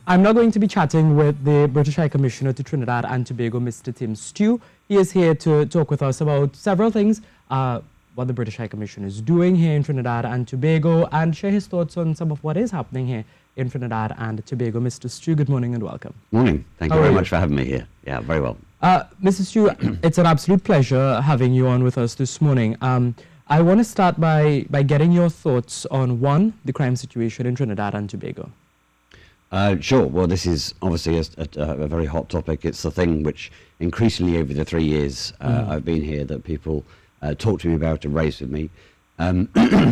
I'm now going to be chatting with the British High Commissioner to Trinidad and Tobago, Mr. Tim Stew. He is here to talk with us about several things, what the British High Commission is doing here in Trinidad and Tobago, and share his thoughts on some of what is happening here in Trinidad and Tobago. Mr. Stew, good morning and welcome. Morning. Thank you very much for having me here. Yeah, very well. Mr. Stew, it's an absolute pleasure having you on with us this morning. I want to start by getting your thoughts on, one, the crime situation in Trinidad and Tobago. Sure. Well, this is obviously a very hot topic. It's the thing which increasingly over the 3 years I've been here that people talk to me about and raise with me.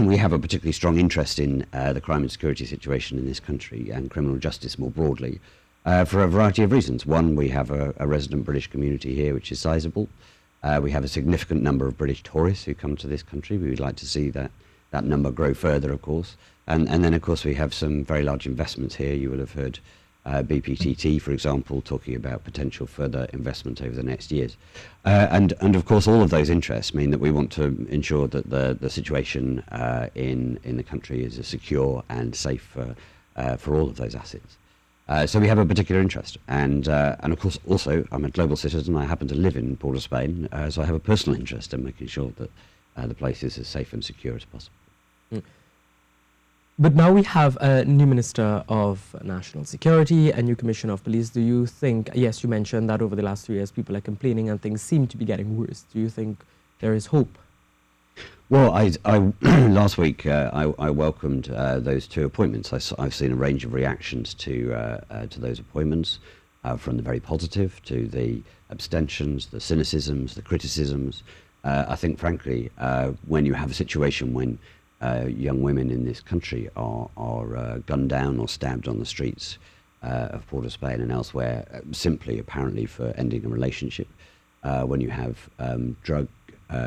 We have a particularly strong interest in the crime and security situation in this country and criminal justice more broadly for a variety of reasons. One, we have a resident British community here which is sizable. We have a significant number of British tourists who come to this country. We would like to see that number grow further, of course. And then, of course, we have some very large investments here. You will have heard BPTT, for example, talking about potential further investment over the next years. And of course, all of those interests mean that we want to ensure that the situation in the country is secure and safe for all of those assets. So we have a particular interest. And of course, also, I'm a global citizen. I happen to live in Port of Spain, so I have a personal interest in making sure that the place is as safe and secure as possible. Mm. But now we have a new Minister of National Security, a new Commissioner of Police. Do you think, yes, you mentioned that over the last 3 years people are complaining and things seem to be getting worse. Do you think there is hope? Well, last week I welcomed those two appointments. I've seen a range of reactions to those appointments, from the very positive to the abstentions, the cynicisms, the criticisms. I think, frankly, when you have a situation when young women in this country are gunned down or stabbed on the streets of Port of Spain and elsewhere, simply apparently for ending a relationship, when you have drug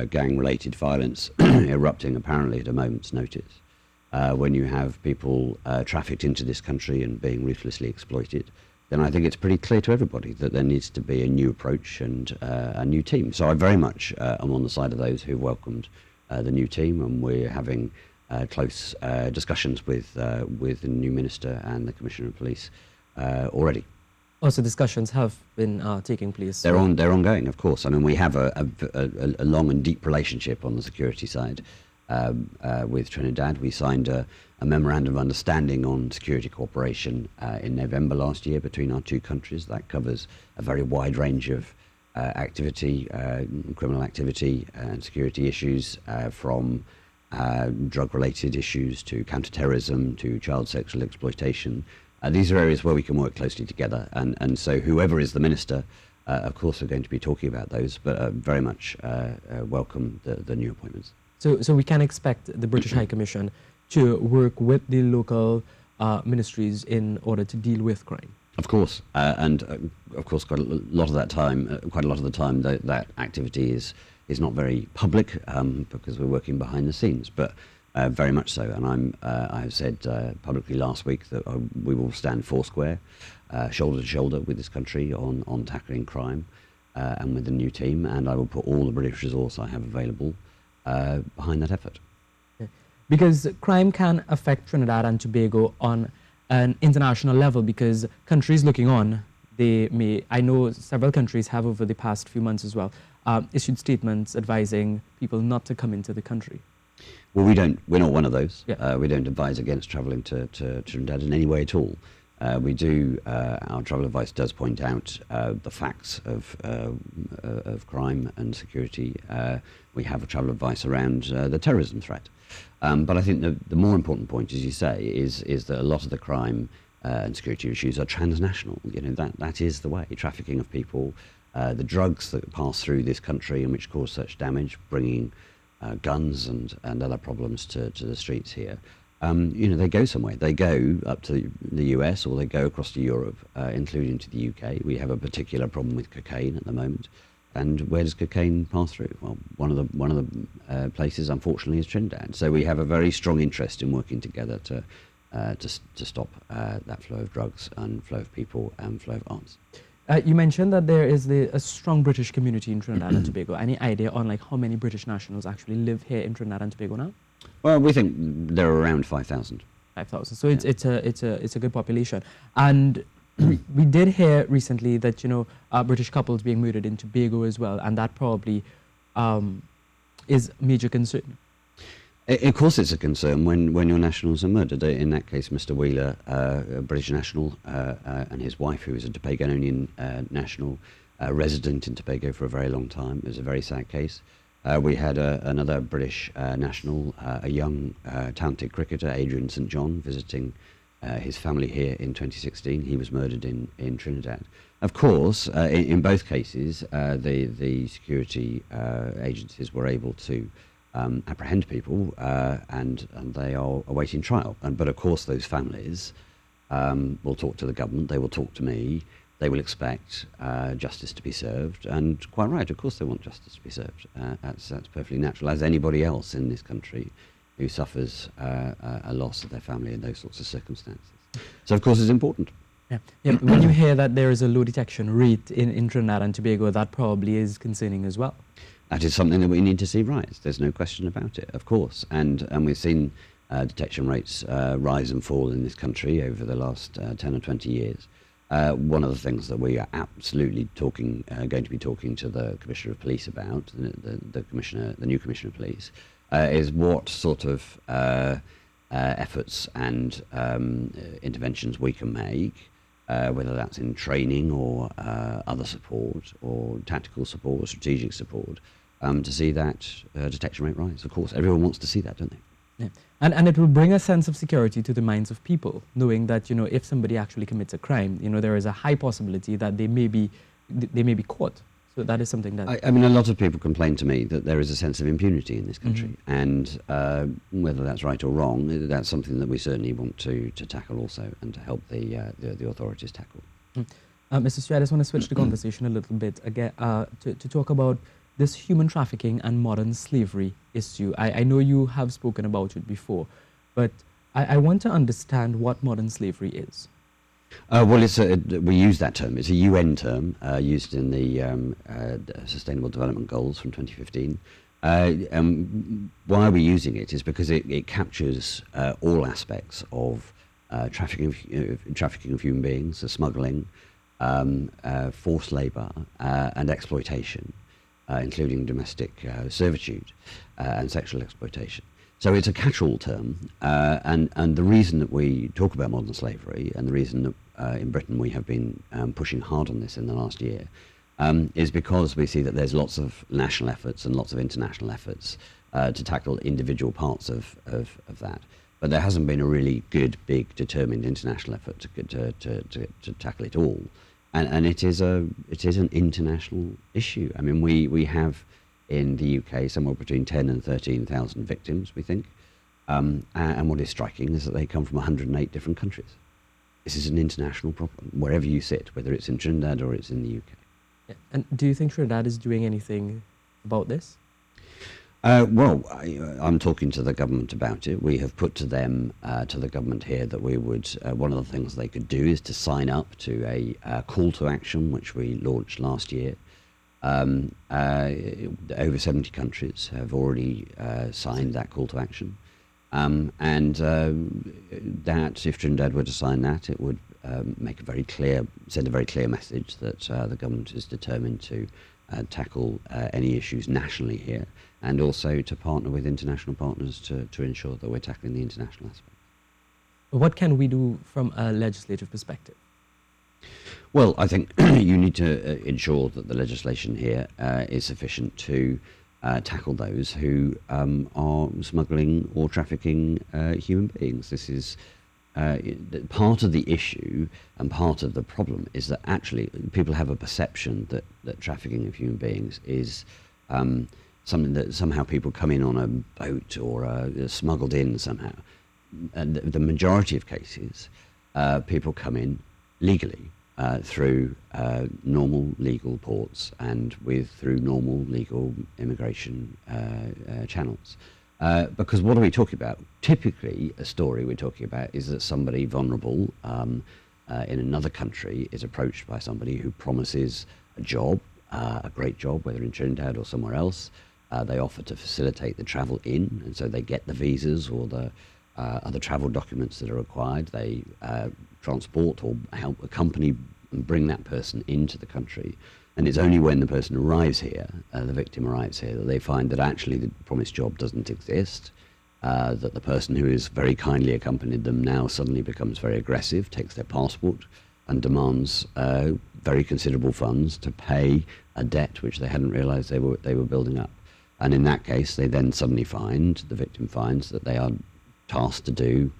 gang-related violence erupting apparently at a moment's notice, when you have people trafficked into this country and being ruthlessly exploited, then I think it's pretty clear to everybody that there needs to be a new approach and a new team. So I very much am on the side of those who welcomed the new team, and we're having close discussions with the new Minister and the Commissioner of Police already. Also, discussions have been taking place. They're ongoing, of course. I mean, we have a long and deep relationship on the security side with Trinidad. We signed a memorandum of understanding on security cooperation in November last year between our two countries. That covers a very wide range of activity, criminal activity and security issues, from drug-related issues to counter-terrorism to child sexual exploitation. These are areas where we can work closely together, and so whoever is the minister, of course, are going to be talking about those, but very much welcome the new appointments. So we can expect the British High Commission to work with the local ministries in order to deal with crime. Of course, and of course, quite a lot of the time, that activity is not very public because we're working behind the scenes, but very much so. And I have said publicly last week that we will stand foursquare, shoulder to shoulder with this country on tackling crime and with the new team, and I will put all the British resource I have available behind that effort. Okay. Because crime can affect Trinidad and Tobago on an international level, because countries looking on, I know several countries have over the past few months as well, issued statements advising people not to come into the country. Well, we're not one of those. Yeah. We don't advise against travelling to Trinidad in any way at all. Our travel advice does point out the facts of crime and security. We have a travel advice around the terrorism threat. But I think the more important point, as you say, is that a lot of the crime and security issues are transnational. You know, that is the way. Trafficking of people, the drugs that pass through this country and which cause such damage, bringing guns and other problems to the streets here. You know, they go somewhere. They go up to the US or they go across to Europe, including to the UK. We have a particular problem with cocaine at the moment. And where does cocaine pass through? Well, one of the places, unfortunately, is Trinidad. So we have a very strong interest in working together to stop that flow of drugs and flow of people and flow of arms. You mentioned that there is a strong British community in Trinidad and Tobago. Any idea on how many British nationals actually live here in Trinidad and Tobago now? Well, we think there are around 5,000. 5,000. So it's a good population. And we did hear recently that, British couples being murdered in Tobago as well, and that probably is a major concern. Of course it's a concern when your nationals are murdered. In that case, Mr. Wheeler, a British national, and his wife, who was a Tobagonian national, resident in Tobago for a very long time. It was a very sad case. We had another British national, a young, talented cricketer, Adrian St John, visiting his family here in 2016. He was murdered in Trinidad. Of course, in both cases, the security agencies were able to apprehend people, and they are awaiting trial. But of course, those families will talk to the government. They will talk to me. They will expect justice to be served, and quite right. Of course, they want justice to be served. That's perfectly natural, as anybody else in this country who suffers a loss of their family in those sorts of circumstances. So, of course, it's important. Yeah. When you hear that there is a low detection rate in Trinidad and Tobago, that probably is concerning as well. That is something that we need to see rise. There's no question about it, of course. And we've seen detection rates rise and fall in this country over the last 10 or 20 years. One of the things that we are absolutely going to be talking to the Commissioner of Police about, the new Commissioner of Police, is what sort of efforts and interventions we can make, whether that's in training or other support or tactical support or strategic support, to see that detection rate rise. Of course, everyone wants to see that, don't they? Yeah. And it will bring a sense of security to the minds of people, knowing that, if somebody actually commits a crime, there is a high possibility that they may be caught. So that is something that... I mean, a lot of people complain to me that there is a sense of impunity in this country. And whether that's right or wrong, that's something that we certainly want to tackle also, and to help the authorities tackle. Mr. Stu, I just want to switch the conversation a little bit again to talk about this human trafficking and modern slavery issue. I know you have spoken about it before, but I want to understand what modern slavery is. Well, we use that term. It's a UN term used in the Sustainable Development Goals from 2015. Why are we using it is because it captures all aspects of trafficking of human beings, the smuggling, forced labour, and exploitation, including domestic servitude and sexual exploitation. So it's a catch-all term, and the reason that we talk about modern slavery, and the reason that in Britain we have been pushing hard on this in the last year, is because we see that there's lots of national efforts and lots of international efforts to tackle individual parts of that. But there hasn't been a really good, big, determined international effort to tackle it all. And it is an international issue. I mean, we have in the UK somewhere between 10 and 13,000 victims, we think. And what is striking is that they come from 108 different countries. This is an international problem, wherever you sit, whether it's in Trinidad or it's in the UK. Yeah. And do you think Trinidad is doing anything about this? Well, I'm talking to the government about it. We have put to them, to the government here, that we would, one of the things they could do is to sign up to a call to action, which we launched last year. Over 70 countries have already signed that call to action. And that, if Trinidad were to sign that, it would send a very clear message that the government is determined to tackle any issues nationally here, and also to partner with international partners to ensure that we're tackling the international aspect. What can we do from a legislative perspective? Well, I think you need to ensure that the legislation here is sufficient to tackle those who are smuggling or trafficking human beings. This is part of the issue, and part of the problem is that actually people have a perception that trafficking of human beings is something that somehow people come in on a boat or smuggled in somehow. And the majority of cases, people come in legally through normal legal ports and through normal legal immigration channels. Because what are we talking about? Typically, a story we're talking about is that somebody vulnerable in another country is approached by somebody who promises a job, a great job, whether in Trinidad or somewhere else. They offer to facilitate the travel in, and so they get the visas or the other travel documents that are required. They transport or help accompany and bring that person into the country. And it's only when the person arrives here, the victim arrives here, that they find that actually the promised job doesn't exist, that the person who has very kindly accompanied them now suddenly becomes very aggressive, takes their passport and demands very considerable funds to pay a debt which they hadn't realised they were building up. And in that case, they then suddenly find, the victim finds, that they are tasked to do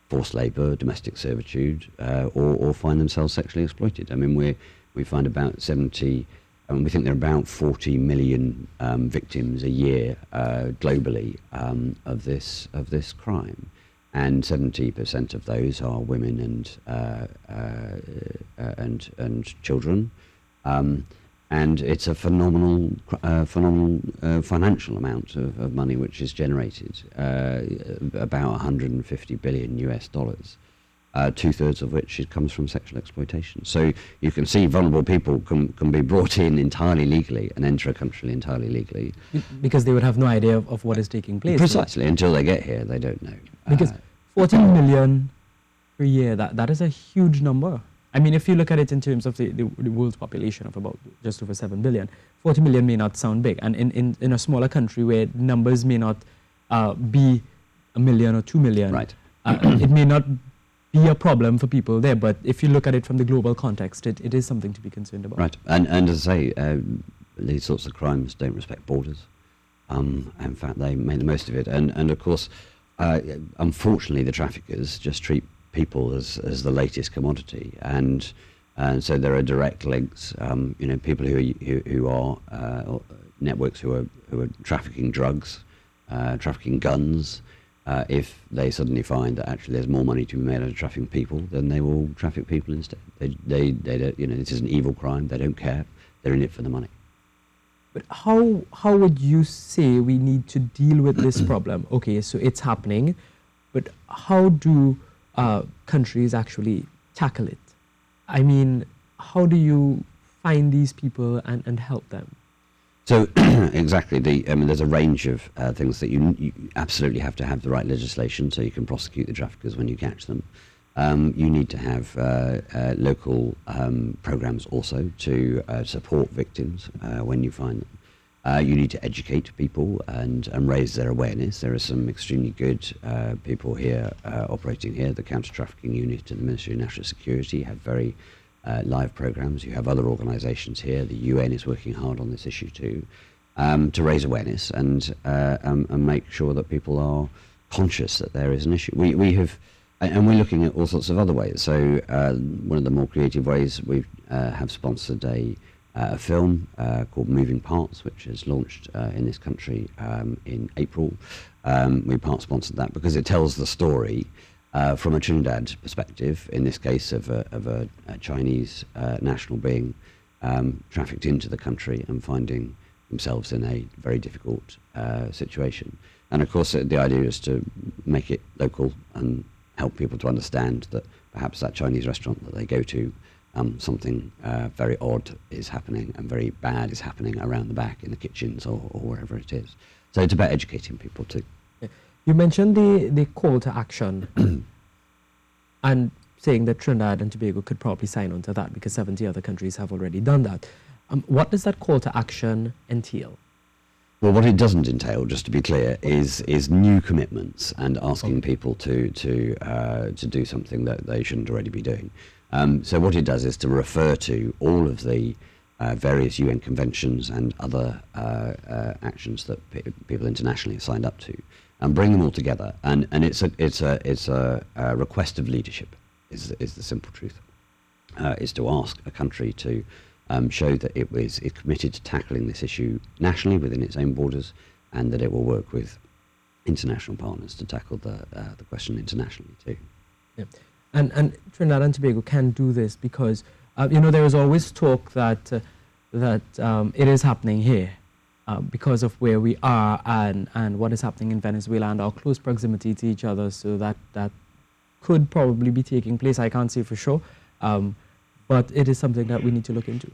forced labour, domestic servitude, or find themselves sexually exploited. I mean, we find about 70, we think there are about 40 million victims a year globally of this crime, and 70% of those are women and children. And it's a phenomenal financial amount of money which is generated, about 150 billion US dollars, 2/3 of which comes from sexual exploitation. So you can see vulnerable people can be brought in entirely legally and enter a country entirely legally. Because they would have no idea of what is taking place. Precisely, until they get here, they don't know. Because 14 million per year, that is a huge number. I mean, if you look at it in terms of the world's population of about just over 7 billion, 40 million may not sound big. And in a smaller country where numbers may not be 1 million or 2 million, right. It may not be a problem for people there. But if you look at it from the global context, it is something to be concerned about. Right. And as I say, these sorts of crimes don't respect borders. In fact, they make the most of it. And of course, unfortunately, the traffickers just treat people as the latest commodity, and so there are direct links. People who are networks who are trafficking drugs, trafficking guns. If they suddenly find that actually there's more money to be made out of trafficking people, then they will traffic people instead. They don't, this is an evil crime. They don't care. They're in it for the money. But how would you say we need to deal with this problem? Okay, so it's happening, but how do countries actually tackle it? I mean, how do you find these people and help them? So exactly, there's a range of things that you absolutely have to have the right legislation so you can prosecute the traffickers when you catch them. You need to have local programs also to support victims when you find them. You need to educate people and raise their awareness. There are some extremely good people here operating here. The Counter-Trafficking Unit and the Ministry of National Security have very live programs. You have other organisations here. The UN is working hard on this issue too, to raise awareness and make sure that people are conscious that there is an issue. We have, and we're looking at all sorts of other ways. So one of the more creative ways, we have sponsored a film called Moving Parts, which is launched in this country in April. We part-sponsored that because it tells the story from a Trinidad perspective, in this case of a Chinese national being trafficked into the country and finding themselves in a very difficult situation. And of course the idea is to make it local and help people to understand that perhaps that Chinese restaurant that they go to, something very odd is happening and very bad is happening around the back in the kitchens or wherever it is. So it's about educating people too. You mentioned the call to action and saying that Trinidad and Tobago could probably sign on to that because 70 other countries have already done that. What does that call to action entail? Well, what it doesn't entail, just to be clear, is new commitments and asking people to do something that they shouldn't already be doing. So what it does is to refer to all of the various UN conventions and other actions that people internationally have signed up to, and bring them all together. And it's a request of leadership. Is the simple truth. Is to ask a country to show that it's committed to tackling this issue nationally within its own borders, and that it will work with international partners to tackle the question internationally too. Yeah. And Trinidad and Tobago can do this because there is always talk that it is happening here because of where we are and what is happening in Venezuela and our close proximity to each other. So that could probably be taking place. I can't say for sure, but it is something that we need to look into.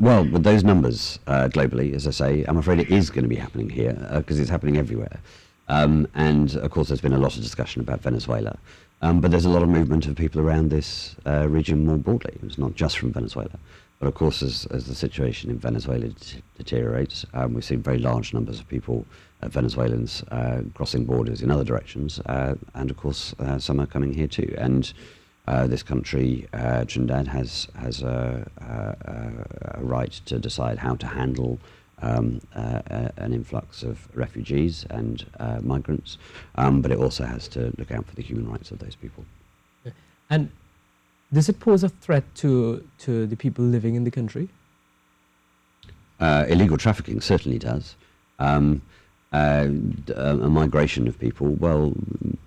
Well, with those numbers globally, as I say, I'm afraid it is going to be happening here because it's happening everywhere. And of course, there's been a lot of discussion about Venezuela. But there's a lot of movement of people around this region more broadly. It's not just from Venezuela. But of course, as the situation in Venezuela deteriorates, we've seen very large numbers of people, Venezuelans, crossing borders in other directions. And of course, some are coming here too. And this country, Trinidad, has a right to decide how to handle an influx of refugees and migrants, but it also has to look out for the human rights of those people. And does it pose a threat to the people living in the country? Illegal trafficking certainly does. A migration of people, well,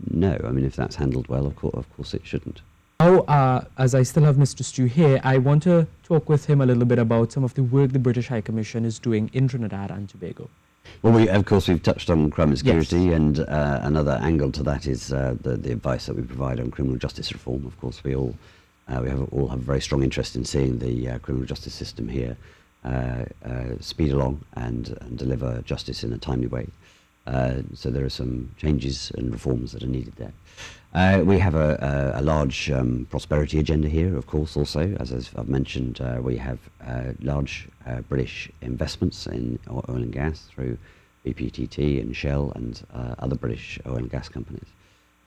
no. I mean, if that's handled well, of course it shouldn't. Now, as I still have Mr. Stew here, I want to talk with him a little bit about some of the work the British High Commission is doing in Trinidad and Tobago. Well, of course, we've touched on crime and security, yes. And another angle to that is the advice that we provide on criminal justice reform. Of course, we all have a very strong interest in seeing the criminal justice system here speed along and deliver justice in a timely way. So there are some changes and reforms that are needed there. We have a large prosperity agenda here, of course, also. As I've mentioned, we have large British investments in oil and gas through BPTT and Shell and other British oil and gas companies.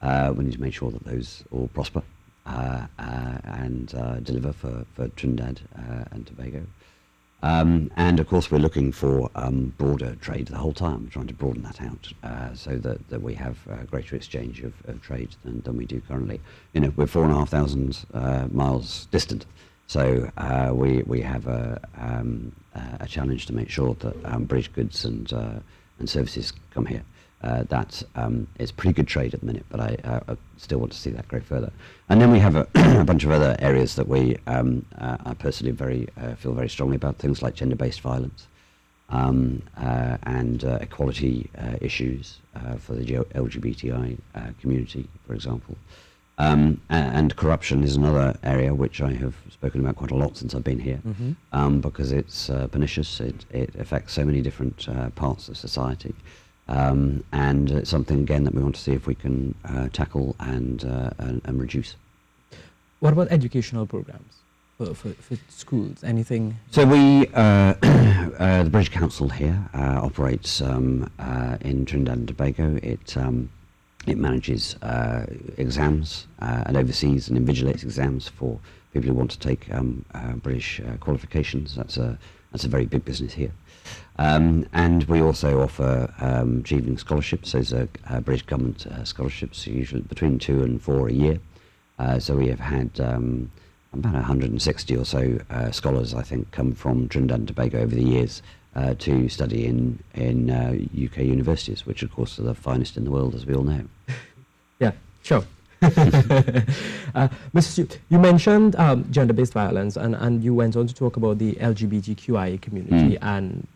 We need to make sure that those all prosper and deliver for Trinidad and Tobago. And of course, we're looking for broader trade the whole time, trying to broaden that out so that we have greater exchange of trade than we do currently. You know, we're 4,500 miles distant, so we have a challenge to make sure that British goods and services come here. That is pretty good trade at the minute, but I still want to see that grow further. And then we have a bunch of other areas that we I personally feel very strongly about, things like gender-based violence and equality issues for the LGBTI community, for example. And corruption is another area which I have spoken about quite a lot since I've been here, because it's pernicious. It affects so many different parts of society. And it's something, again, that we want to see if we can tackle and reduce. What about educational programs for schools? Anything? So the British Council here operates in Trinidad and Tobago. It manages exams and oversees and invigilates exams for people who want to take British qualifications. That's a very big business here. And we also offer achieving scholarships. Those are British government scholarships, usually between 2 and 4 a year. So we have had about 160 or so scholars, I think, come from Trinidad and Tobago over the years to study in UK universities, which of course are the finest in the world, as we all know. Yeah, sure. Mr. Stew, you mentioned gender-based violence, and you went on to talk about the LGBTQIA community and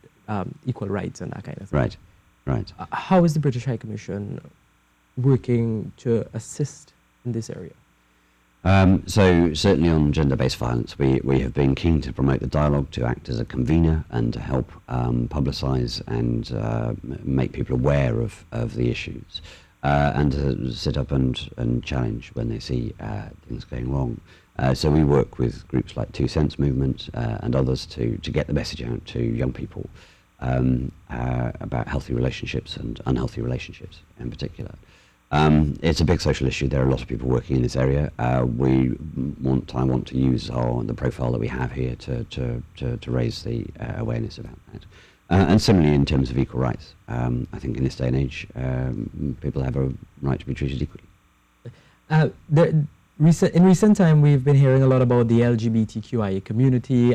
equal rights and that kind of thing. Right. How is the British High Commission working to assist in this area? So certainly on gender-based violence, we have been keen to promote the dialogue, to act as a convener and to help publicise and make people aware of the issues. And to sit up and challenge when they see things going wrong. So we work with groups like 2 Cents Movement and others to get the message out to young people about healthy relationships and unhealthy relationships in particular. It's a big social issue. There are a lot of people working in this area. I want to use the profile that we have here to raise the awareness about that. And similarly, in terms of equal rights, I think in this day and age, people have a right to be treated equally. In recent time, we've been hearing a lot about the LGBTQIA community.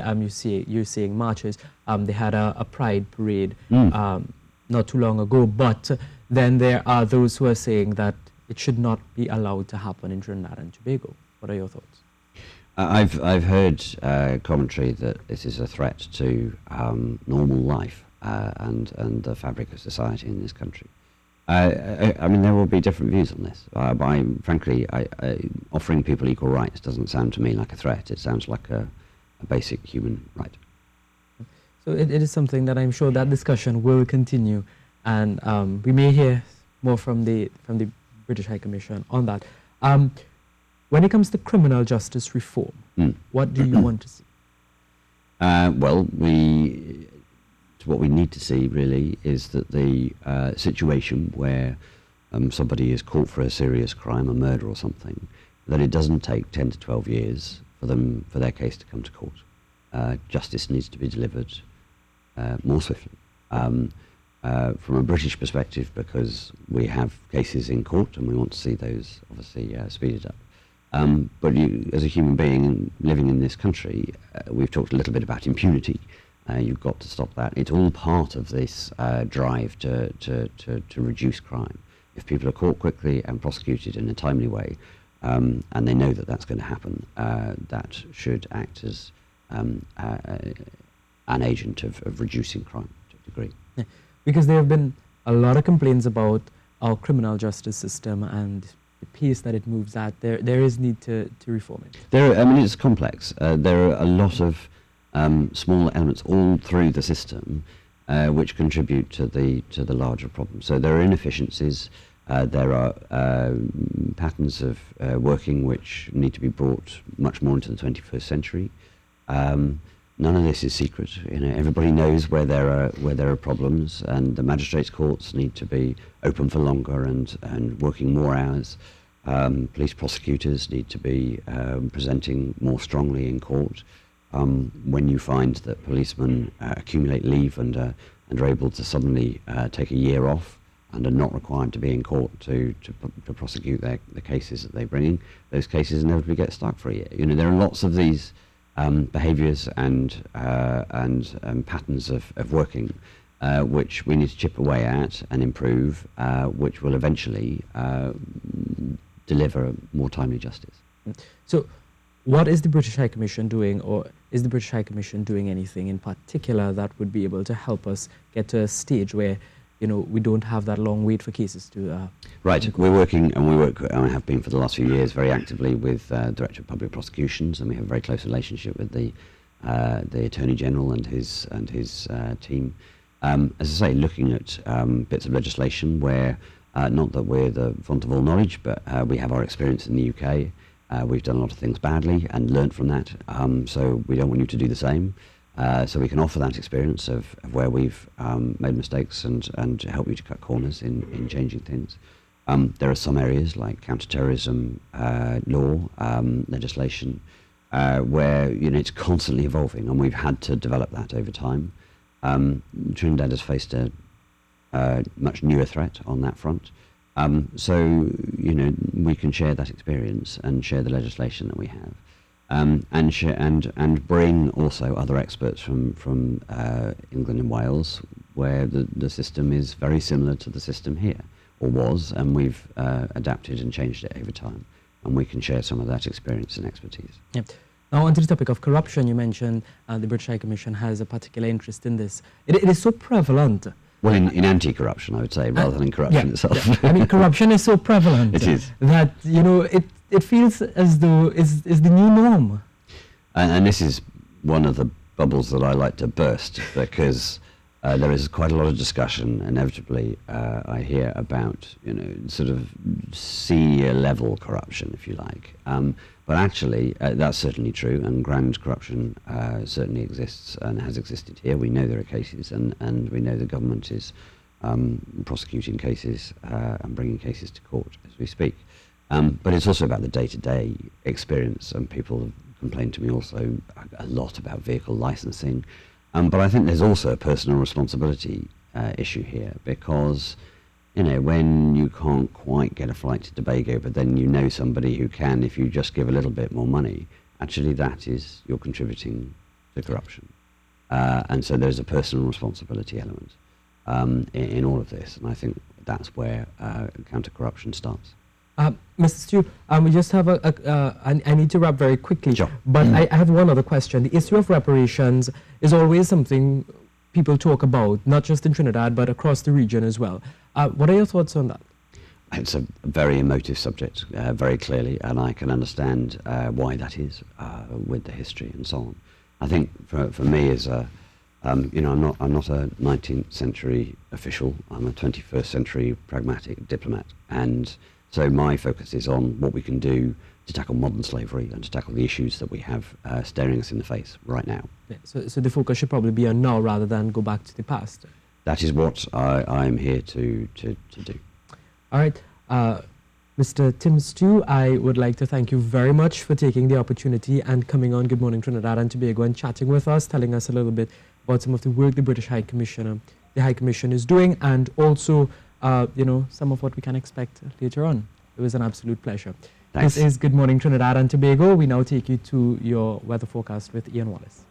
You're seeing marches. They had a pride parade not too long ago, but then there are those who are saying that it should not be allowed to happen in Trinidad and Tobago. What are your thoughts? I've heard commentary that this is a threat to normal life and the fabric of society in this country. I mean, there will be different views on this. But frankly, offering people equal rights doesn't sound to me like a threat. It sounds like a basic human right. So it is something that I'm sure that discussion will continue, and we may hear more from the British High Commission on that. When it comes to criminal justice reform, what do you want to see? Well, what we need to see really is that the situation where somebody is caught for a serious crime, a murder or something, that it doesn't take 10 to 12 years for their case to come to court. Justice needs to be delivered more swiftly. From a British perspective, because we have cases in court and we want to see those obviously speeded up. But you, as a human being living in this country, we've talked a little bit about impunity. You've got to stop that. It's all part of this drive to reduce crime. If people are caught quickly and prosecuted in a timely way, and they know that that's going to happen, that should act as an agent of reducing crime to a degree. Yeah, because there have been a lot of complaints about our criminal justice system and the pace that it moves at. There is need to reform it. I mean, it's complex. There are a lot of small elements all through the system which contribute to the larger problem. So there are inefficiencies. There are patterns of working which need to be brought much more into the 21st century. None of this is secret. You know, everybody knows where there are problems, and the magistrates' courts need to be open for longer and working more hours. Police prosecutors need to be presenting more strongly in court. When you find that policemen accumulate leave and are able to suddenly take a year off and are not required to be in court to prosecute the cases that they bring in, those cases inevitably get stuck for a year. You know, there are lots of these behaviours and patterns of working which we need to chip away at and improve, which will eventually deliver more timely justice. So, what is the British High Commission doing, or is the British High Commission doing anything in particular that would be able to help us get to a stage where, you know, we don't have that long wait for cases to... Right, we're working, and we work, and have been for the last few years, very actively with Director of Public Prosecutions, and we have a very close relationship with the Attorney General and his team. As I say, looking at bits of legislation where, not that we're the font of all knowledge, but we have our experience in the UK. We've done a lot of things badly and learnt from that, so we don't want you to do the same. So we can offer that experience of where we've made mistakes and help you to cut corners in changing things. There are some areas like counter-terrorism law, legislation, where, you know, it's constantly evolving, and we've had to develop that over time. Trinidad has faced a much newer threat on that front. So, you know, we can share that experience and share the legislation that we have. And bring also other experts from England and Wales, where the system is very similar to the system here, or was, and we've adapted and changed it over time, and we can share some of that experience and expertise. Yeah. Now, onto the topic of corruption, you mentioned the British High Commission has a particular interest in this. It is so prevalent. Well, in anti-corruption, I would say, rather than in corruption itself. Yeah. I mean, corruption is so prevalent. It is. That, you know, it feels as though it's the new norm. And this is one of the bubbles that I like to burst, because there is quite a lot of discussion, inevitably, I hear about, you know, sort of senior level corruption, if you like. But actually, that's certainly true, and grand corruption certainly exists and has existed here. We know there are cases, and we know the government is prosecuting cases and bringing cases to court as we speak. But it's also about the day-to-day experience, and people have complained to me also a lot about vehicle licensing. But I think there's also a personal responsibility issue here, because, you know, when you can't quite get a flight to Tobago, but then you know somebody who can, if you just give a little bit more money, actually that is, you're contributing to corruption. And so there's a personal responsibility element in all of this, and I think that's where counter-corruption starts. Mr. Stew, we just have I need to wrap very quickly, sure. But I have one other question. The issue of reparations is always something people talk about, not just in Trinidad, but across the region as well. What are your thoughts on that? It's a very emotive subject, very clearly, and I can understand why that is, with the history and so on. I think for me as a I'm not a 19th century official. I'm a 21st century pragmatic diplomat, and so my focus is on what we can do to tackle modern slavery and to tackle the issues that we have staring us in the face right now. Yeah, so the focus should probably be on now rather than go back to the past. That is what I am here to do. All right. Mr. Tim Stew, I would like to thank you very much for taking the opportunity and coming on Good Morning Trinidad and Tobago and chatting with us, telling us a little bit about some of the work the British High Commission is doing, and also, some of what we can expect later on. It was an absolute pleasure. Thanks. This is Good Morning Trinidad and Tobago. We now take you to your weather forecast with Ian Wallace.